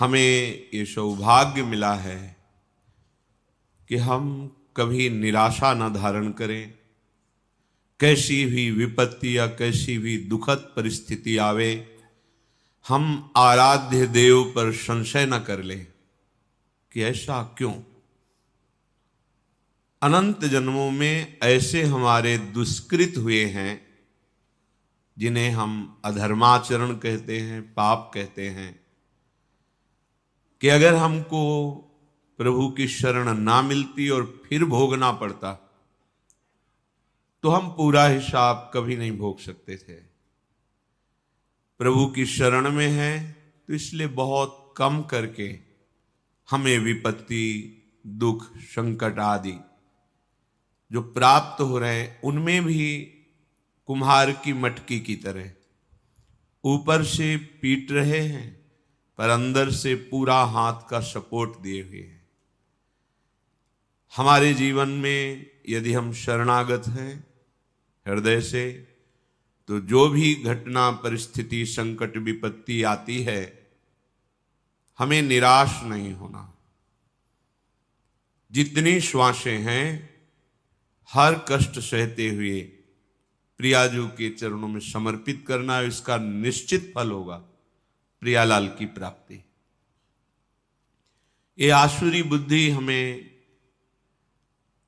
हमें ये सौभाग्य मिला है कि हम कभी निराशा न धारण करें। कैसी भी विपत्ति या कैसी भी दुखद परिस्थिति आवे, हम आराध्य देव पर संशय न कर लें कि ऐसा क्यों। अनंत जन्मों में ऐसे हमारे दुष्कृत हुए हैं जिन्हें हम अधर्माचरण कहते हैं, पाप कहते हैं, कि अगर हमको प्रभु की शरण ना मिलती और फिर भोगना पड़ता तो हम पूरा हिसाब कभी नहीं भोग सकते थे। प्रभु की शरण में है तो इसलिए बहुत कम करके हमें विपत्ति, दुख, संकट आदि जो प्राप्त हो रहे हैं उनमें भी कुम्हार की मटकी की तरह ऊपर से पीट रहे हैं पर अंदर से पूरा हाथ का सपोर्ट दिए हुए हैं। हमारे जीवन में यदि हम शरणागत हैं हृदय से, तो जो भी घटना, परिस्थिति, संकट, विपत्ति आती है, हमें निराश नहीं होना। जितनी श्वासें हैं हर कष्ट सहते हुए प्रियाजू के चरणों में समर्पित करना, इसका निश्चित फल होगा प्रियालाल की प्राप्ति। ये आसुरी बुद्धि हमें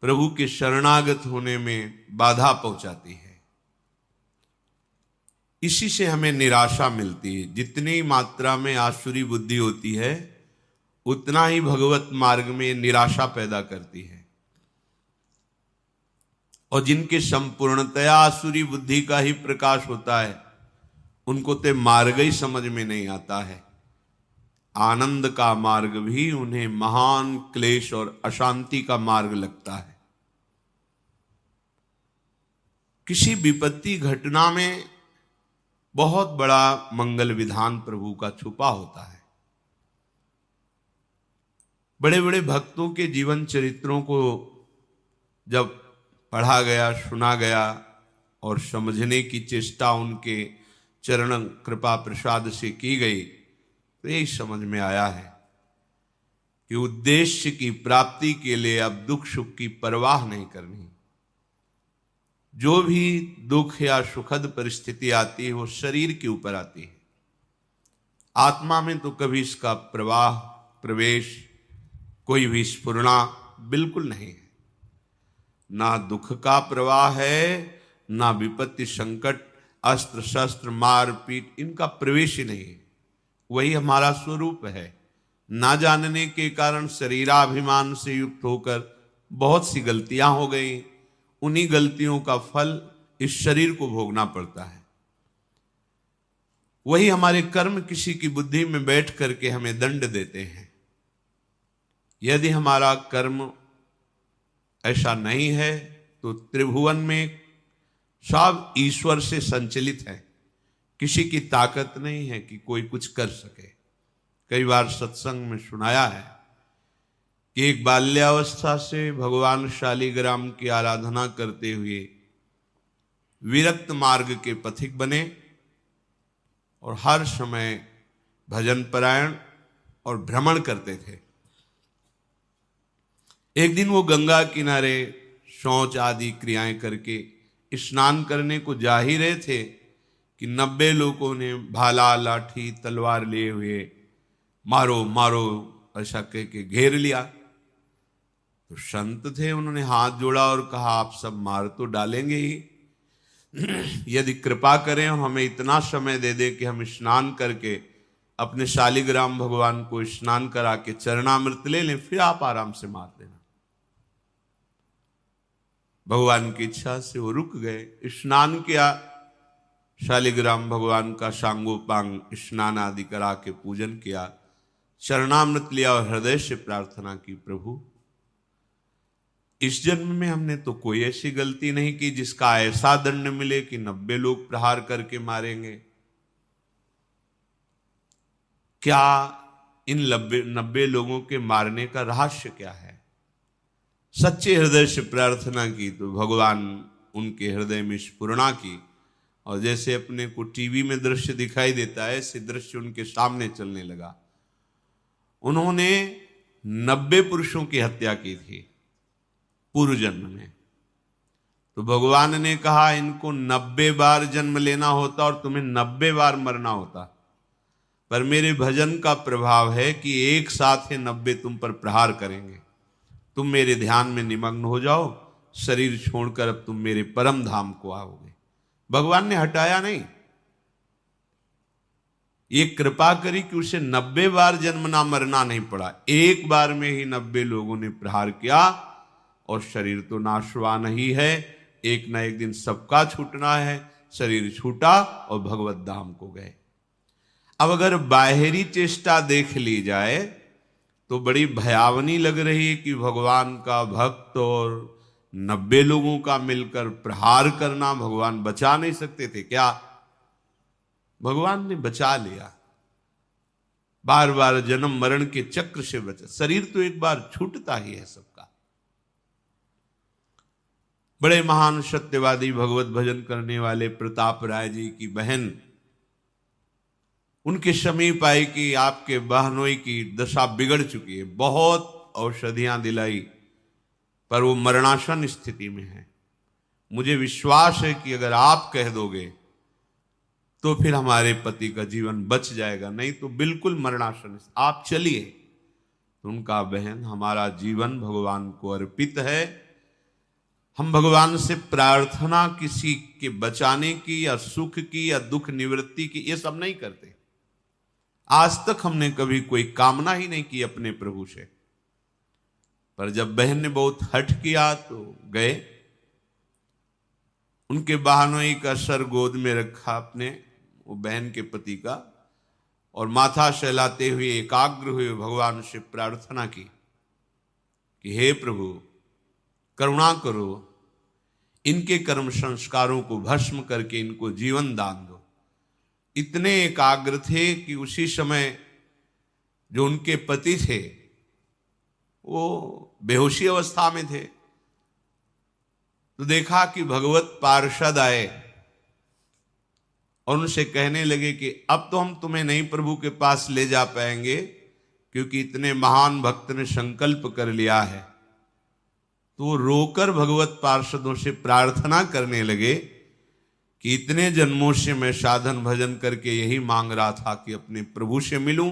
प्रभु के शरणागत होने में बाधा पहुंचाती है। इसी से हमें निराशा मिलती है। जितनी मात्रा में आसुरी बुद्धि होती है उतना ही भगवत मार्ग में निराशा पैदा करती है। और जिनके संपूर्णतया आसुरी बुद्धि का ही प्रकाश होता है उनको तो मार्ग ही समझ में नहीं आता है। आनंद का मार्ग भी उन्हें महान क्लेश और अशांति का मार्ग लगता है। किसी विपत्ति घटना में बहुत बड़ा मंगल विधान प्रभु का छुपा होता है। बड़े बड़े भक्तों के जीवन चरित्रों को जब पढ़ा गया, सुना गया और समझने की चेष्टा उनके चरण कृपा प्रसाद से की गई तो यही समझ में आया है कि उद्देश्य की प्राप्ति के लिए अब दुख सुख की परवाह नहीं करनी। जो भी दुख या सुखद परिस्थिति आती है वो शरीर के ऊपर आती है, आत्मा में तो कभी इसका प्रवाह, प्रवेश, कोई भी स्फुरना बिल्कुल नहीं है। ना दुख का प्रवाह है, ना विपत्ति, संकट, अस्त्र शस्त्र, मार पीट, इनका प्रवेश ही नहीं है। वही हमारा स्वरूप है। ना जानने के कारण शरीराभिमान से युक्त होकर बहुत सी गलतियां हो गई। उन्हीं गलतियों का फल इस शरीर को भोगना पड़ता है। वही हमारे कर्म किसी की बुद्धि में बैठ करके हमें दंड देते हैं। यदि हमारा कर्म ऐसा नहीं है तो त्रिभुवन में सब ईश्वर से संचलित है। किसी की ताकत नहीं है कि कोई कुछ कर सके। कई बार सत्संग में सुनाया है कि एक बाल्यावस्था से भगवान शालिग्राम की आराधना करते हुए विरक्त मार्ग के पथिक बने और हर समय भजन परायण और भ्रमण करते थे। एक दिन वो गंगा किनारे शौच आदि क्रियाएं करके स्नान करने को जा ही रहे थे कि 90 लोगों ने भाला, लाठी, तलवार लिए हुए मारो मारो ऐसा कह के घेर लिया। तो संत थे, उन्होंने हाथ जोड़ा और कहा आप सब मार तो डालेंगे ही, यदि कृपा करें और हमें इतना समय दे दे कि हम स्नान करके अपने शालिग्राम भगवान को स्नान करा के चरणामृत ले लें, फिर आप आराम से मार देना। भगवान की इच्छा से वो रुक गए, स्नान किया, शालिग्राम भगवान का सांगोपांग स्नान आदि करा के पूजन किया, चरणामृत लिया और हृदय से प्रार्थना की, प्रभु इस जन्म में हमने तो कोई ऐसी गलती नहीं की जिसका ऐसा दंड मिले कि 90 लोग प्रहार करके मारेंगे। क्या इन 90 लोगों के मारने का रहस्य क्या है? सच्चे हृदय से प्रार्थना की तो भगवान उनके हृदय में स्फुरणा की और जैसे अपने को टीवी में दृश्य दिखाई देता है ऐसे दृश्य उनके सामने चलने लगा। उन्होंने 90 पुरुषों की हत्या की थी पूर्व जन्म में। तो भगवान ने कहा इनको 90 बार जन्म लेना होता और तुम्हें 90 बार मरना होता, पर मेरे भजन का प्रभाव है कि एक साथ ही 90 तुम पर प्रहार करेंगे। तुम मेरे ध्यान में निमग्न हो जाओ, शरीर छोड़कर अब तुम मेरे परम धाम को आओगे। भगवान ने हटाया नहीं, ये कृपा करी कि उसे 90 बार जन्म ना मरना नहीं पड़ा। एक बार में ही 90 लोगों ने प्रहार किया और शरीर तो नाशवान ही है, एक ना एक दिन सबका छूटना है। शरीर छूटा और भगवत धाम को गए। अब अगर बाहरी चेष्टा देख ली जाए तो बड़ी भयावनी लग रही है कि भगवान का भक्त और 90 लोगों का मिलकर प्रहार करना। भगवान बचा नहीं सकते थे क्या? भगवान ने बचा लिया। बार बार जन्म मरण के चक्र से बचा। शरीर तो एक बार छूटता ही है सबका। बड़े महान सत्यवादी भगवत भजन करने वाले प्रताप राय जी की बहन उनके समीप आई कि आपके बहनोई की दशा बिगड़ चुकी है, बहुत औषधियां दिलाई पर वो मरणासन स्थिति में है। मुझे विश्वास है कि अगर आप कह दोगे तो फिर हमारे पति का जीवन बच जाएगा, नहीं तो बिल्कुल मरणासन, आप चलिए। तो उनका बहन हमारा जीवन भगवान को अर्पित है, हम भगवान से प्रार्थना किसी के बचाने की या सुख की या दुख निवृत्ति की ये सब नहीं करते। आज तक हमने कभी कोई कामना ही नहीं की अपने प्रभु से। पर जब बहन ने बहुत हठ किया तो गए, उनके बहनोई का सर गोद में रखा अपने, वो बहन के पति का, और माथा सहलाते हुए एकाग्र हुए भगवान से प्रार्थना की कि हे प्रभु करुणा करो, इनके कर्म संस्कारों को भस्म करके इनको जीवन दान दो। इतने एकाग्र थे कि उसी समय जो उनके पति थे वो बेहोशी अवस्था में थे। तो देखा कि भगवत पार्षद आए और उनसे कहने लगे कि अब तो हम तुम्हें नहीं प्रभु के पास ले जा पाएंगे, क्योंकि इतने महान भक्त ने संकल्प कर लिया है। तो वो रोकर भगवत पार्षदों से प्रार्थना करने लगे कि इतने जन्मों से मैं साधन भजन करके यही मांग रहा था कि अपने प्रभु से मिलूं,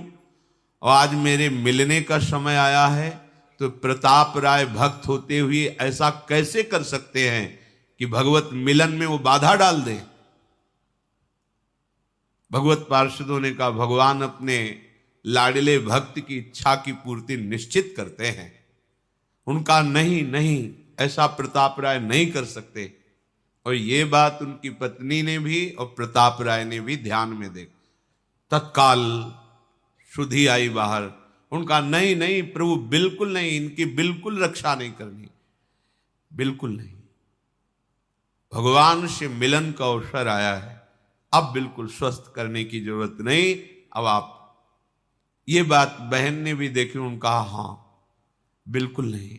और आज मेरे मिलने का समय आया है। तो प्रताप राय भक्त होते हुए ऐसा कैसे कर सकते हैं कि भगवत मिलन में वो बाधा डाल दे? भगवत पार्षदों ने कहा भगवान अपने लाडले भक्त की इच्छा की पूर्ति निश्चित करते हैं, उनका नहीं नहीं ऐसा प्रताप राय नहीं कर सकते। और ये बात उनकी पत्नी ने भी और प्रताप राय ने भी ध्यान में देखा। तत्काल शुद्धि आई बाहर, उनका नहीं नहीं प्रभु बिल्कुल नहीं, इनकी बिल्कुल रक्षा नहीं करनी, बिल्कुल नहीं। भगवान से मिलन का अवसर आया है, अब बिल्कुल स्वस्थ करने की जरूरत नहीं। अब आप, ये बात बहन ने भी देखी, उन्होंने कहा हाँ बिल्कुल नहीं।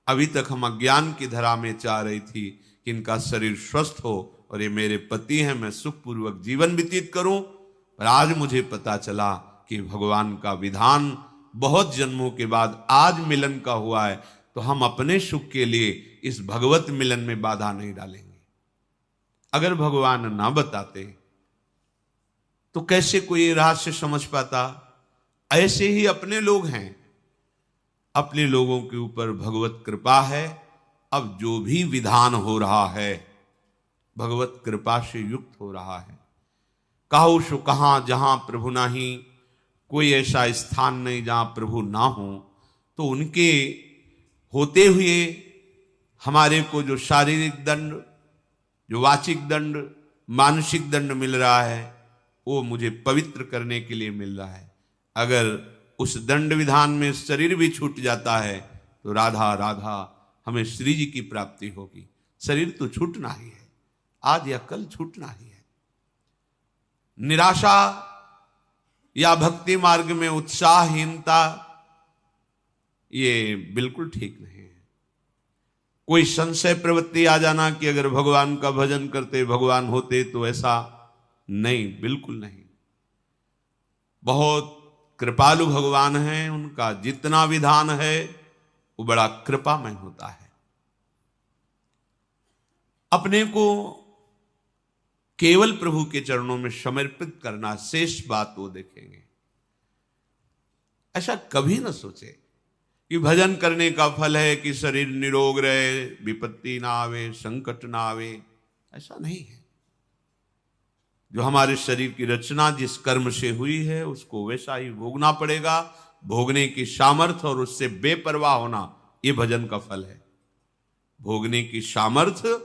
अभी तक हम अज्ञान की धरा में चाह रही थी कि इनका शरीर स्वस्थ हो और ये मेरे पति हैं, मैं सुखपूर्वक जीवन व्यतीत करूं, पर आज मुझे पता चला कि भगवान का विधान बहुत जन्मों के बाद आज मिलन का हुआ है, तो हम अपने सुख के लिए इस भगवत मिलन में बाधा नहीं डालेंगे। अगर भगवान ना बताते तो कैसे कोई रहस्य समझ पाता? ऐसे ही अपने लोग हैं, अपने लोगों के ऊपर भगवत कृपा है। अब जो भी विधान हो रहा है भगवत कृपा से युक्त हो रहा है। कहो सो कहां जहां प्रभु नाही, कोई ऐसा स्थान नहीं जहां प्रभु ना हो। तो उनके होते हुए हमारे को जो शारीरिक दंड, जो वाचिक दंड, मानसिक दंड मिल रहा है, वो मुझे पवित्र करने के लिए मिल रहा है। अगर उस दंड विधान में शरीर भी छूट जाता है तो राधा राधा हमें श्री जी की प्राप्ति होगी। शरीर तो छूटना ही है, आज या कल छूटना ही है। निराशा या भक्ति मार्ग में उत्साहहीनता ये बिल्कुल ठीक नहीं है। कोई संशय प्रवृत्ति आ जाना कि अगर भगवान का भजन करते भगवान होते, तो ऐसा नहीं, बिल्कुल नहीं। बहुत कृपालु भगवान हैं, उनका जितना विधान है वो बड़ा कृपामय होता है। अपने को केवल प्रभु के चरणों में समर्पित करना, शेष बात वो देखेंगे। ऐसा कभी न सोचे कि भजन करने का फल है कि शरीर निरोग रहे, विपत्ति ना आवे, संकट ना आवे। ऐसा नहीं है। जो हमारे शरीर की रचना जिस कर्म से हुई है उसको वैसा ही भोगना पड़ेगा। भोगने की सामर्थ्य और उससे बेपरवाह होना, ये भजन का फल है। भोगने की सामर्थ्य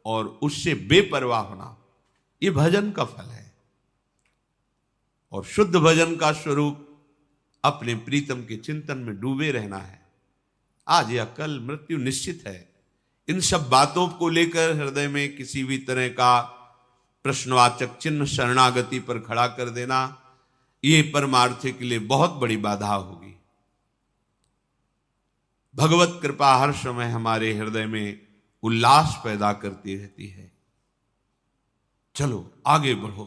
और उससे बेपरवाह होना, ये भजन का फल है। और शुद्ध भजन का स्वरूप अपने प्रीतम के चिंतन में डूबे रहना है। आज या कल मृत्यु निश्चित है। इन सब बातों को लेकर हृदय में किसी भी तरह का प्रश्नवाचक चिन्ह शरणागति पर खड़ा कर देना, ये परमार्थ के लिए बहुत बड़ी बाधा होगी। भगवत कृपा हर समय हमारे हृदय में उल्लास पैदा करती रहती है। चलो आगे बढ़ो,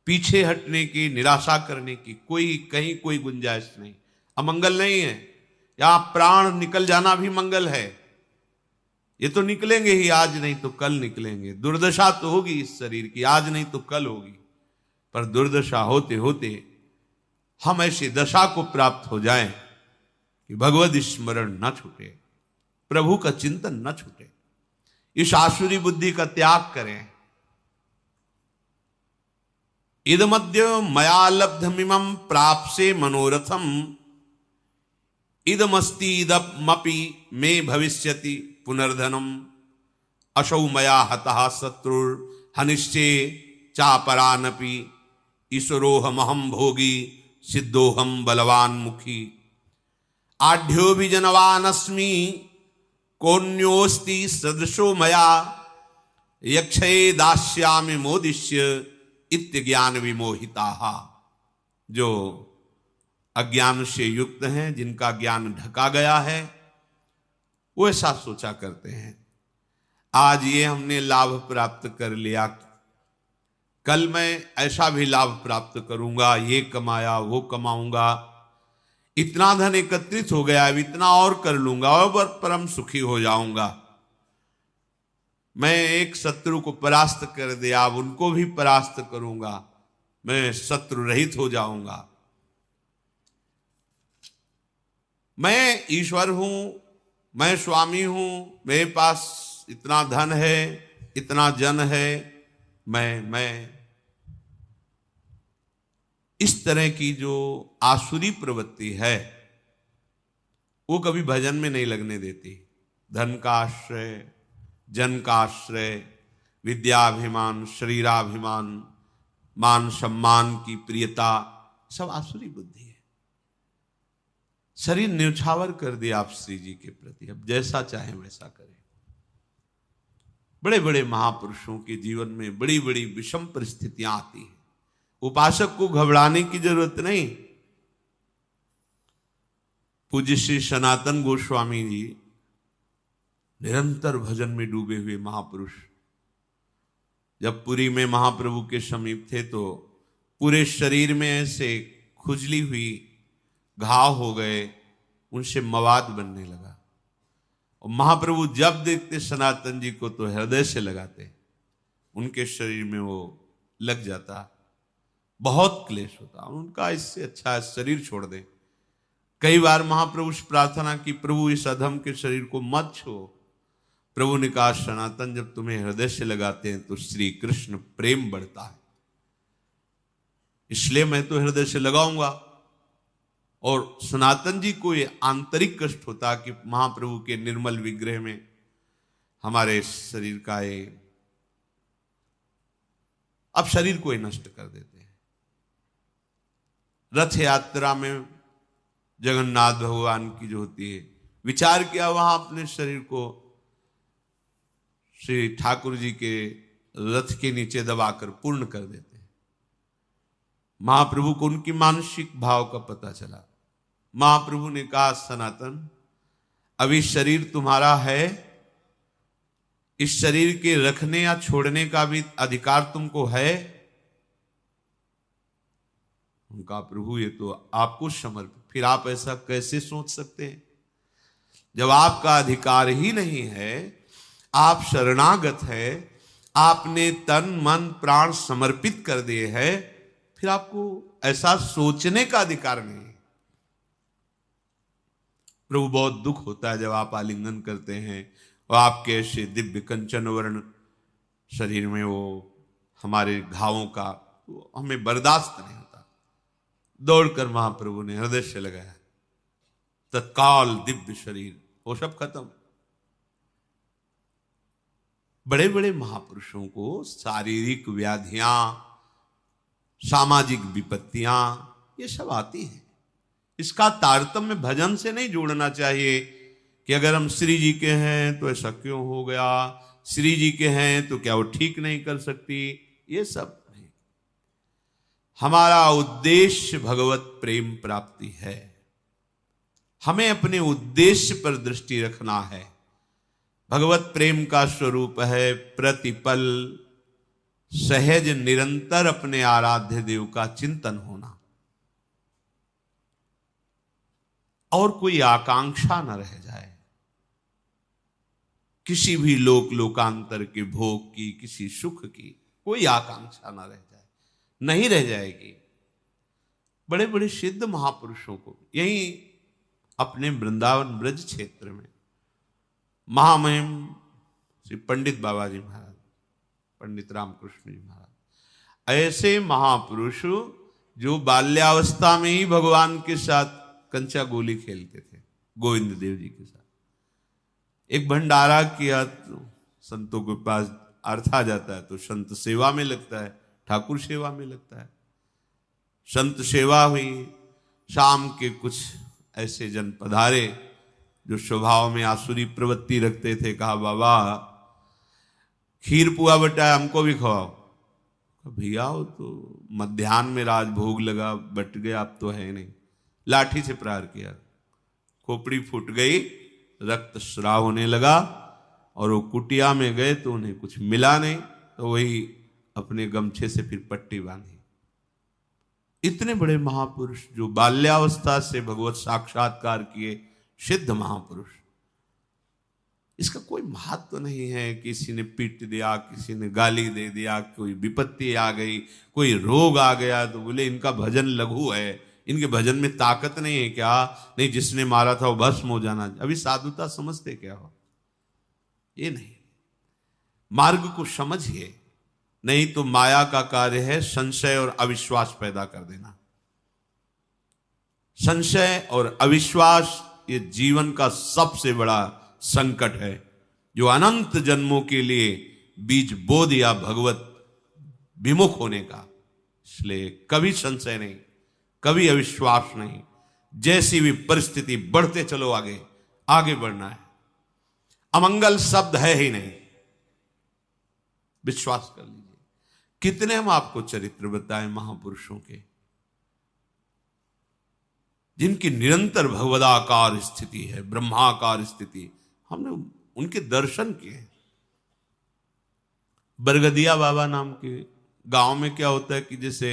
पीछे हटने की, निराशा करने की कहीं कोई गुंजाइश नहीं। अमंगल नहीं है। यहां प्राण निकल जाना भी मंगल है। ये तो निकलेंगे ही, आज नहीं तो कल निकलेंगे। दुर्दशा तो होगी इस शरीर की, आज नहीं तो कल होगी। पर दुर्दशा होते होते हम ऐसी दशा को प्राप्त हो जाएं कि भगवद स्मरण न छूटे, प्रभु का चिंतन न छूटे। इस आसुरी बुद्धि का त्याग करें। इदमद्य मया लब्धमिमं प्राप्से मनोरथम, इदमस्ति इदमपि मे भविष्यति पुनर्धनम, असौ मया हतः शत्रुर हनिष्ये चापरानपि, ईश्वरोहमहं भोगी सिद्धोहम बलवान मुखी, आढ्यो विजनवानस्मि कोन्योस्ति सदृशो मया, यक्षये दास्यामि मोदिष्य इत्य ज्ञान विमोहिता। जो अज्ञान से युक्त हैं, जिनका ज्ञान ढका गया है, वो ऐसा सोचा करते हैं आज ये हमने लाभ प्राप्त कर लिया, कल मैं ऐसा भी लाभ प्राप्त करूंगा, ये कमाया वो कमाऊंगा, इतना धन एकत्रित हो गया, अब इतना और कर लूंगा और परम सुखी हो जाऊंगा। मैं एक शत्रु को परास्त कर दिया, अब उनको भी परास्त करूंगा, मैं शत्रु रहित हो जाऊंगा। मैं ईश्वर हूं, मैं स्वामी हूं, मेरे पास इतना धन है, इतना जन है, मैं इस तरह की जो आसुरी प्रवृत्ति है वो कभी भजन में नहीं लगने देती। धन का आश्रय, जन का आश्रय, विद्याभिमान, शरीराभिमान, मान सम्मान की प्रियता, सब आसुरी बुद्धि है। शरीर न्यौछावर कर दिया आप श्री जी के प्रति, अब जैसा चाहे वैसा करें। बड़े बड़े महापुरुषों के जीवन में बड़ी बड़ी विषम परिस्थितियां आती हैं। उपासक को घबराने की जरूरत नहीं। पूज्य श्री सनातन गोस्वामी जी निरंतर भजन में डूबे हुए महापुरुष, जब पुरी में महाप्रभु के समीप थे तो पूरे शरीर में ऐसे खुजली हुई, घाव हो गए, उनसे मवाद बनने लगा। और महाप्रभु जब देखते सनातन जी को तो हृदय से लगाते, उनके शरीर में वो लग जाता, बहुत क्लेश होता। उनका इससे अच्छा है शरीर छोड़ दे। कई बार महाप्रभु से प्रार्थना की, प्रभु इस अधम के शरीर को मत छो। प्रभु ने कहा, सनातन जब तुम्हें हृदय से लगाते हैं तो श्री कृष्ण प्रेम बढ़ता है, इसलिए मैं तो हृदय से लगाऊंगा। और सनातन जी को ये आंतरिक कष्ट होता कि महाप्रभु के निर्मल विग्रह में हमारे शरीर का ये, अब शरीर को ही नष्ट कर देते हैं। रथ यात्रा में जगन्नाथ भगवान की जो होती है, विचार किया वहां अपने शरीर को श्री ठाकुर जी के रथ के नीचे दबाकर पूर्ण कर देते हैं। महाप्रभु को उनकी मानसिक भाव का पता चला। महाप्रभु ने कहा, सनातन अभी शरीर तुम्हारा है, इस शरीर के रखने या छोड़ने का भी अधिकार तुमको है। उनका प्रभु ये तो आपको समर्पित। फिर आप ऐसा कैसे सोच सकते हैं? जब आपका अधिकार ही नहीं है, आप शरणागत है, आपने तन मन प्राण समर्पित कर दिए हैं, फिर आपको ऐसा सोचने का अधिकार नहीं है। प्रभु बहुत दुख होता है जब आप आलिंगन करते हैं और आपके ऐसे दिव्य कंचन वर्ण शरीर में वो हमारे घावों का तो हमें बर्दाश्त नहीं होता। दौड़कर महाप्रभु ने हृदय से लगाया, तत्काल दिव्य शरीर वो सब खत्म। बड़े बड़े महापुरुषों को शारीरिक व्याधियां, सामाजिक विपत्तियां ये सब आती हैं। इसका तारतम्य भजन से नहीं जोड़ना चाहिए कि अगर हम श्री जी के हैं तो ऐसा क्यों हो गया, श्री जी के हैं तो क्या वो ठीक नहीं कर सकती, ये सब नहीं। हमारा उद्देश्य भगवत प्रेम प्राप्ति है। हमें अपने उद्देश्य पर दृष्टि रखना है। भगवत प्रेम का स्वरूप है प्रतिपल सहज निरंतर अपने आराध्य देव का चिंतन होना, और कोई आकांक्षा न रह जाए किसी भी लोकांतर के भोग की, किसी सुख की कोई आकांक्षा न रह जाए, नहीं रह जाएगी। बड़े बड़े सिद्ध महापुरुषों को यही अपने वृंदावन ब्रज क्षेत्र में महामहिम श्री पंडित बाबा जी महाराज, पंडित रामकृष्ण जी महाराज, ऐसे महापुरुष जो बाल्यावस्था में ही भगवान के साथ कंचा गोली खेलते थे, गोविंद देव जी के साथ। एक भंडारा किया तो संतों के पास अर्थ आ जाता है तो संत सेवा में लगता है, ठाकुर सेवा में लगता है। संत सेवा हुई, शाम के कुछ ऐसे जन पधारे जो स्वभाव में आसुरी प्रवृत्ति रखते थे। कहा बाबा खीर पुआ बटा हमको भी खवाओ। भैया वो तो मध्याह्न में राजभोग लगा, बट गया, अब तो है नहीं। लाठी से प्रहार किया, खोपड़ी फूट गई, रक्त स्राव होने लगा, और वो कुटिया में गए तो उन्हें कुछ मिला नहीं, तो वही अपने गमछे से फिर पट्टी बांधी। इतने बड़े महापुरुष जो बाल्यावस्था से भगवत साक्षात्कार किए सिद्ध महापुरुष, इसका कोई महत्व नहीं है। किसी ने पीट दिया, किसी ने गाली दे दिया, कोई विपत्ति आ गई, कोई रोग आ गया तो बोले इनका भजन लघु है, इनके भजन में ताकत नहीं है क्या? नहीं, जिसने मारा था वो भस्म हो जाना। अभी साधुता समझते क्या हो? ये नहीं, मार्ग को समझिए, नहीं तो माया का कार्य है संशय और अविश्वास पैदा कर देना। संशय और अविश्वास ये जीवन का सबसे बड़ा संकट है, जो अनंत जन्मों के लिए बीज बो दिया भगवत विमुख होने का। इसलिए कभी संशय नहीं, कभी अविश्वास नहीं। जैसी भी परिस्थिति, बढ़ते चलो आगे, आगे बढ़ना है। अमंगल शब्द है ही नहीं, विश्वास कर लीजिए। कितने हम आपको चरित्र बताएं महापुरुषों के, जिनकी निरंतर भगवदाकार स्थिति है, ब्रह्माकार स्थिति। हमने उनके दर्शन किए। बरगदिया बाबा नाम के गांव में क्या होता है कि जैसे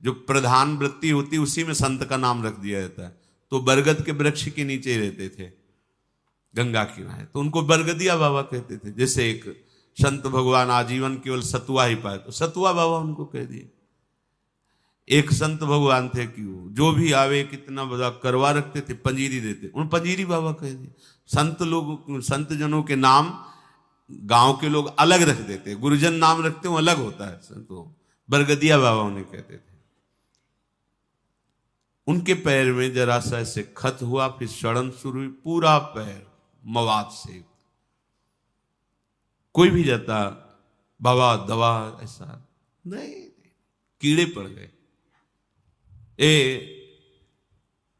जो प्रधान वृत्ति होती है उसी में संत का नाम रख दिया जाता है। तो बरगद के वृक्ष के नीचे ही रहते थे, गंगा किनारे, तो उनको बरगदिया बाबा कहते थे। जैसे एक संत भगवान आजीवन केवल सतुआ ही पाए तो सतुआ बाबा उनको कह दिए। एक संत भगवान थे कि वो जो भी आवे कितना बड़ा करवा रखते थे, पंजीरी देते, उन पंजीरी बाबा कह दिए। संत लोग, संत जनों के नाम गांव के लोग अलग रख देते, गुरुजन नाम रखते वो अलग होता है। संतों बरगदिया बाबा उन्हें कहते थे। उनके पैर में जरा सा ऐसे खत हुआ, फिर सड़न शुरू हुई, पूरा पैर मवाद से। कोई भी जाता बाबा दवा, ऐसा नहीं, कीड़े पड़ गए।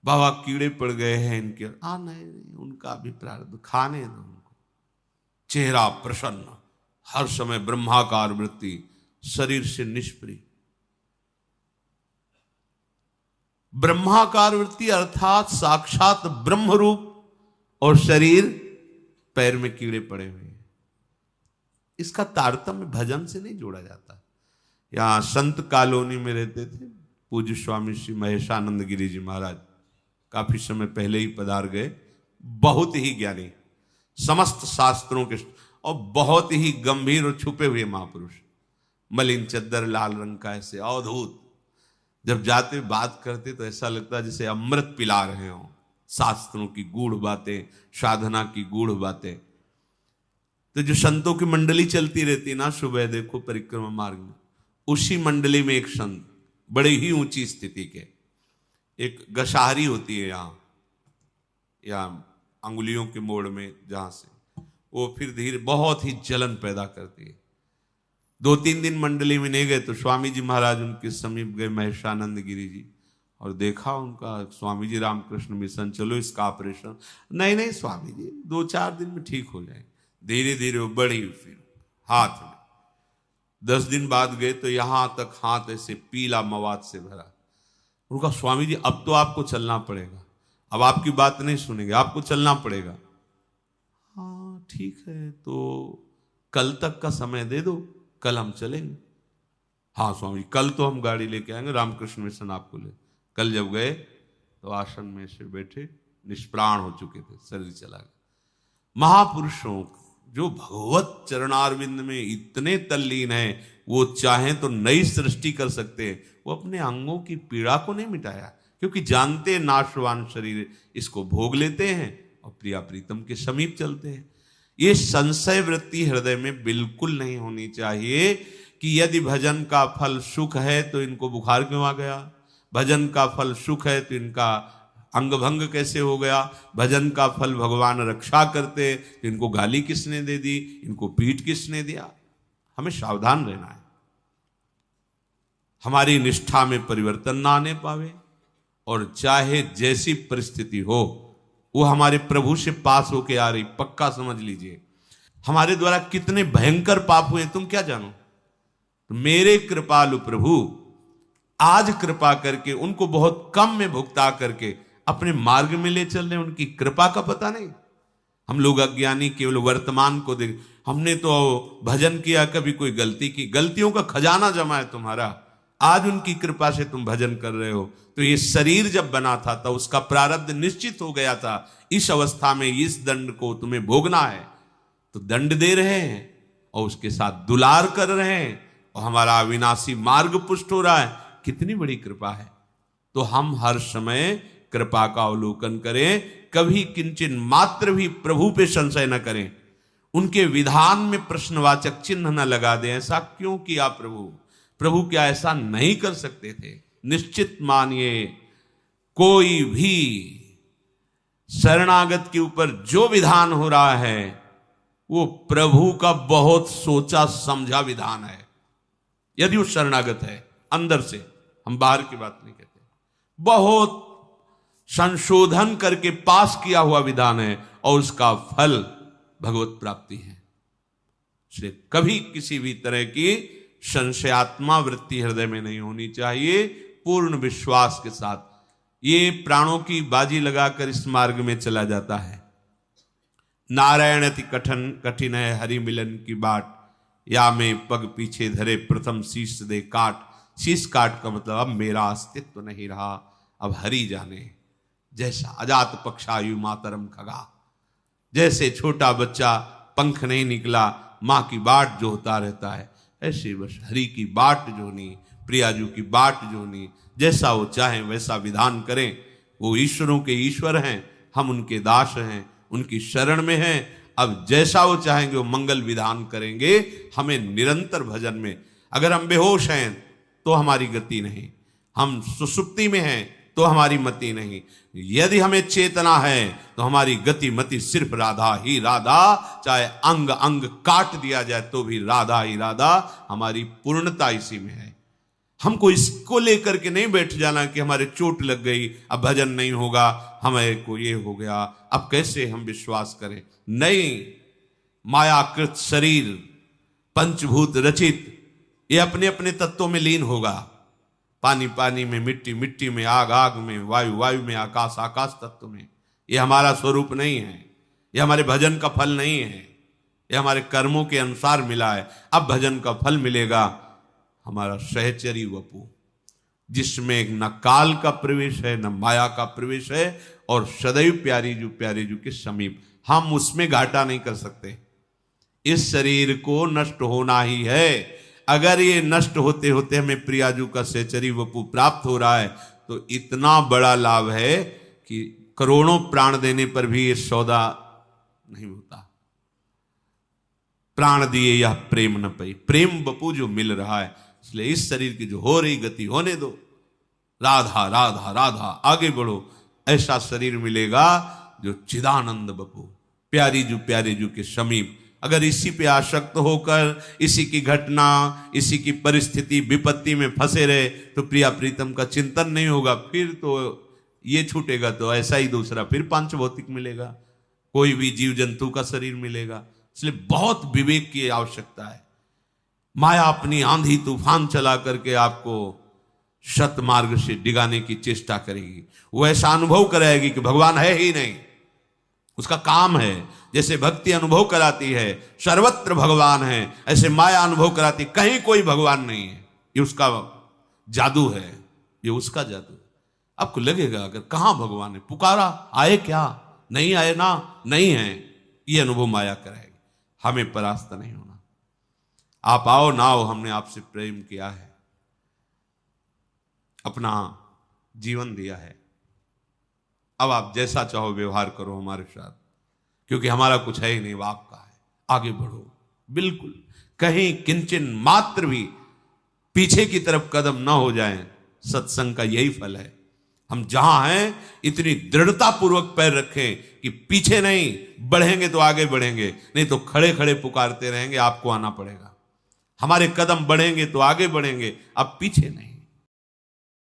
बाबा कीड़े पड़ गए हैं इनके। नहीं, उनका भी प्रारब्ध, खाने दो उनको। चेहरा प्रसन्न, हर समय ब्रह्माकार वृत्ति, शरीर से निष्प्रिय। ब्रह्माकार वृत्ति अर्थात साक्षात ब्रह्म रूप, और शरीर पैर में कीड़े पड़े हुए हैं। इसका तारतम्य भजन से नहीं जोड़ा जाता। यहां संत कॉलोनी में रहते थे, पूज्य स्वामी श्री महेशानंद गिरी जी महाराज काफी समय पहले ही पधार गए। बहुत ही ज्ञानी, समस्त शास्त्रों के और बहुत ही गंभीर और छुपे हुए महापुरुष, मलिन चद्दर लाल रंग का, ऐसे अवधूत। जब जाते बात करते तो ऐसा लगता जैसे अमृत पिला रहे हो, शास्त्रों की गूढ़ बातें, साधना की गूढ़ बातें। तो जो संतों की मंडली चलती रहती ना, सुबह देखो परिक्रमा मार्ग में, उसी मंडली में एक संत बड़े ही ऊंची स्थिति के, एक गशाहरी होती है या अंगुलियों के मोड़ में, जहां से वो फिर धीरे बहुत ही जलन पैदा करती है। 2-3 दिन मंडली में नहीं गए तो स्वामी जी महाराज उनके समीप गए, महेशानंद गिरी जी, और देखा उनका। स्वामी जी रामकृष्ण मिशन, चलो इसका ऑपरेशन। नहीं स्वामी जी 2-4 दिन में ठीक हो जाए। धीरे धीरे वो बढ़ी, फिर हाथ में 10 दिन बाद गए तो यहां तक हाथ ऐसे पीला मवाद से भरा। उनका स्वामी जी अब तो आपको चलना पड़ेगा, अब आपकी बात नहीं सुनेंगे, आपको चलना पड़ेगा। हाँ ठीक है, तो कल तक का समय दे दो, कल हम चलेंगे। हाँ स्वामी जी कल तो हम गाड़ी लेके आएंगे, रामकृष्ण मिशन आपको ले। कल जब गए तो आसन में से बैठे, निष्प्राण हो चुके थे, शरीर चला गया। महापुरुषों जो भगवत चरणारविंद में इतने तल्लीन हैं, वो चाहें तो नई सृष्टि कर सकते हैं। वो अपने अंगों की पीड़ा को नहीं मिटाया, क्योंकि जानते नाशवान शरीर, इसको भोग लेते हैं और प्रिया प्रीतम के समीप चलते हैं। ये संशय वृत्ति हृदय में बिल्कुल नहीं होनी चाहिए कि यदि भजन का फल सुख है तो इनको बुखार क्यों आ गया, भजन का फल सुख है तो इनका अंग भंग कैसे हो गया, भजन का फल भगवान रक्षा करते तो इनको गाली किसने दे दी, इनको पीठ किसने दिया। हमें सावधान रहना है, हमारी निष्ठा में परिवर्तन ना आने पावे, और चाहे जैसी परिस्थिति हो वो हमारे प्रभु से पास होके आ रही, पक्का समझ लीजिए। हमारे द्वारा कितने भयंकर पाप हुए तुम क्या जानो, तो मेरे कृपालु प्रभु आज कृपा करके उनको बहुत कम में भुगता करके अपने मार्ग में ले चल रहे। उनकी कृपा का पता नहीं। हम लोग अज्ञानी केवल वर्तमान को देख, हमने तो भजन किया, कभी कोई गलती की, गलतियों का खजाना जमा है तुम्हारा। आज उनकी कृपा से तुम भजन कर रहे हो। तो ये शरीर जब बना था तो उसका प्रारब्ध निश्चित हो गया था, इस अवस्था में इस दंड को तुम्हें भोगना है, तो दंड दे रहे हैं और उसके साथ दुलार कर रहे हैं, और हमारा अविनाशी मार्ग पुष्ट हो रहा है। कितनी बड़ी कृपा है। तो हम हर समय कृपा का अवलोकन करें, कभी किंचन मात्र भी प्रभु पे संशय न करें, उनके विधान में प्रश्नवाचक चिन्ह न लगा दें। ऐसा क्यों किया प्रभु, प्रभु क्या ऐसा नहीं कर सकते थे। निश्चित मानिए कोई भी शरणागत के ऊपर जो विधान हो रहा है वो प्रभु का बहुत सोचा समझा विधान है। यदि वो शरणागत है अंदर से, हम बाहर की बात नहीं कहते, बहुत संशोधन करके पास किया हुआ विधान है, और उसका फल भगवत प्राप्ति है। इसलिए कभी किसी भी तरह की संशयात्मा वृत्ति हृदय में नहीं होनी चाहिए। पूर्ण विश्वास के साथ ये प्राणों की बाजी लगाकर इस मार्ग में चला जाता है। नारायण अति कठिन है हरि मिलन की बाट, या में पग पीछे धरे प्रथम शीश दे काट। शीश काट का मतलब अब मेरा अस्तित्व नहीं रहा, अब हरि जाने। जैसा अजात पक्षायु मातरम खगा, जैसे छोटा बच्चा पंख नहीं निकला मां की बाट जो होता रहता है, ऐसे बस हरि की बाट जोनी, प्रियाजू की बाट जोनी। जैसा वो चाहे वैसा विधान करें। वो ईश्वरों के ईश्वर हैं, हम उनके दास हैं, उनकी शरण में हैं। अब जैसा वो चाहेंगे वो मंगल विधान करेंगे। हमें निरंतर भजन में, अगर हम बेहोश हैं तो हमारी गति नहीं, हम सुसुप्ति में हैं तो हमारी मति नहीं, यदि हमें चेतना है तो हमारी गति मति सिर्फ राधा ही राधा। चाहे अंग अंग काट दिया जाए तो भी राधा ही राधा। हमारी पूर्णता इसी में है। हमको इसको लेकर के नहीं बैठ जाना कि हमारे चोट लग गई, अब भजन नहीं होगा, हमें को ये हो गया, अब कैसे हम विश्वास करें। नहीं, मायाकृत शरीर पंचभूत रचित, ये अपने अपने तत्वों में लीन होगा। पानी पानी में, मिट्टी मिट्टी में, आग आग में, वायु वायु में, आकाश आकाश तत्व में। ये हमारा स्वरूप नहीं है, ये हमारे भजन का फल नहीं है, ये हमारे कर्मों के अनुसार मिला है। अब भजन का फल मिलेगा हमारा सहचरी वपु, जिसमें न काल का प्रवेश है न माया का प्रवेश है, और सदैव प्यारे जू के समीप, हम उसमें घाटा नहीं कर सकते। इस शरीर को नष्ट होना ही है। अगर ये नष्ट होते होते हमें प्रियाजू का सहचरी वपु प्राप्त हो रहा है तो इतना बड़ा लाभ है कि करोड़ों प्राण देने पर भी ये सौदा नहीं होता। प्राण दिए यह प्रेम न पाई, प्रेम बपू जो मिल रहा है, इसलिए इस शरीर की जो हो रही गति होने दो। राधा राधा राधा, आगे बढ़ो। ऐसा शरीर मिलेगा जो चिदानंद बपू, प्यारे जू के समीप। अगर इसी पे आसक्त होकर इसी की घटना, इसी की परिस्थिति, विपत्ति में फंसे रहे तो प्रिया प्रीतम का चिंतन नहीं होगा। फिर तो ये छूटेगा तो ऐसा ही दूसरा फिर पांच भौतिक मिलेगा, कोई भी जीव जंतु का शरीर मिलेगा। इसलिए बहुत विवेक की आवश्यकता है। माया अपनी आंधी तूफान चला करके आपको सत मार्ग से डिगाने की चेष्टा करेगी। वो ऐसा अनुभव कराएगी कि भगवान है ही नहीं, उसका काम है। जैसे भक्ति अनुभव कराती है सर्वत्र भगवान है, ऐसे माया अनुभव कराती कहीं कोई भगवान नहीं है। ये उसका जादू है, ये उसका जादू है। आपको लगेगा अगर कहां भगवान है, पुकारा आए क्या, नहीं आए ना, नहीं है, ये अनुभव माया कराएगी। हमें परास्त नहीं होना। आप आओ ना आओ, हमने आपसे प्रेम किया है, अपना जीवन दिया है। अब आप जैसा चाहो व्यवहार करो हमारे साथ, क्योंकि हमारा कुछ है ही नहीं, वो आपका है। आगे बढ़ो, बिल्कुल कहीं किंचन मात्र भी पीछे की तरफ कदम ना हो जाएं। सत्संग का यही फल है। हम जहां हैं इतनी दृढ़ता पूर्वक पैर रखें कि पीछे नहीं, बढ़ेंगे तो आगे बढ़ेंगे, नहीं तो खड़े खड़े पुकारते रहेंगे, आपको आना पड़ेगा। हमारे कदम बढ़ेंगे तो आगे बढ़ेंगे, अब पीछे नहीं।